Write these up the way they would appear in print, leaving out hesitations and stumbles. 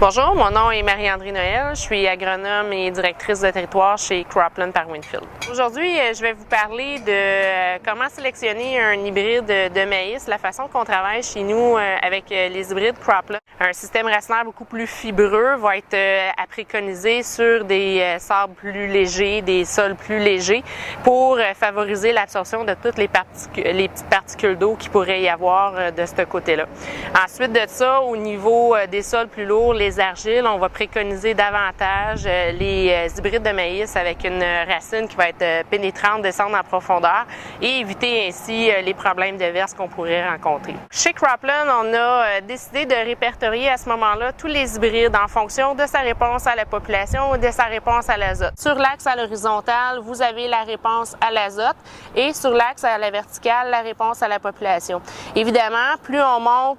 Bonjour, mon nom est Marie-André Noël, je suis agronome et directrice de territoire chez Cropland par Winfield. Aujourd'hui, je vais vous parler de comment sélectionner un hybride de maïs, la façon qu'on travaille chez nous avec les hybrides Cropland. Un système racinaire beaucoup plus fibreux va être à préconiser sur des sables plus légers, des sols plus légers pour favoriser l'absorption de toutes les petites particules d'eau qu'il pourrait y avoir de ce côté-là. Ensuite de ça, au niveau des sols plus lourds, les argiles, on va préconiser davantage les hybrides de maïs avec une racine qui va être pénétrante, descendre en profondeur et éviter ainsi les problèmes de verse qu'on pourrait rencontrer. Chez Cropland, on a décidé de répertorier à ce moment-là tous les hybrides en fonction de sa réponse à la population ou de sa réponse à l'azote. Sur l'axe à l'horizontale, vous avez la réponse à l'azote et sur l'axe à la verticale, la réponse à la population. Évidemment, plus on monte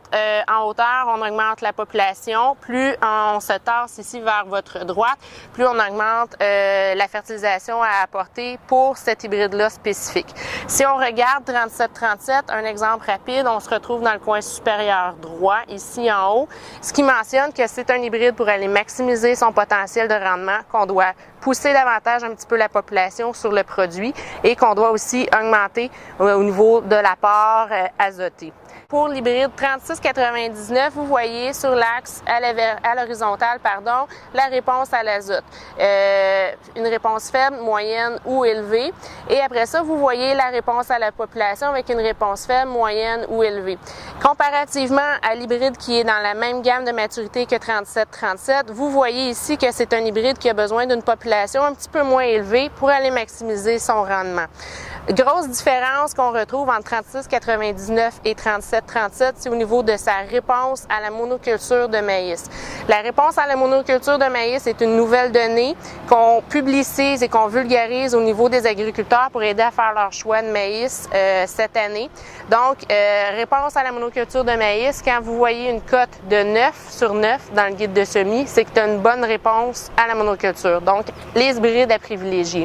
en hauteur, on augmente la population, plus on se tasse ici vers votre droite, plus on augmente la fertilisation à apporter pour cet hybride-là spécifique. Si on regarde 37-37, un exemple rapide, on se retrouve dans le coin supérieur droit, ici en haut, ce qui mentionne que c'est un hybride pour aller maximiser son potentiel de rendement, qu'on doit pousser davantage un petit peu la population sur le produit et qu'on doit aussi augmenter au niveau de l'apport azoté. Pour l'hybride 3699, vous voyez sur l'axe à l'horizontale, la réponse à l'azote. Une réponse faible, moyenne ou élevée. Et après ça, vous voyez la réponse à la population avec une réponse faible, moyenne ou élevée. Comparativement à l'hybride qui est dans la même gamme de maturité que 3737, vous voyez ici que c'est un hybride qui a besoin d'une population un petit peu moins élevée pour aller maximiser son rendement. Grosse différence qu'on retrouve entre 3699 et 3737, c'est au niveau de sa réponse à la monoculture de maïs. La réponse à la monoculture de maïs est une nouvelle donnée qu'on publicise et qu'on vulgarise au niveau des agriculteurs pour aider à faire leur choix de maïs cette année. Donc, réponse à la monoculture de maïs, quand vous voyez une cote de 9 sur 9 dans le guide de semis, c'est que tu as une bonne réponse à la monoculture. Donc, les hybrides à privilégier.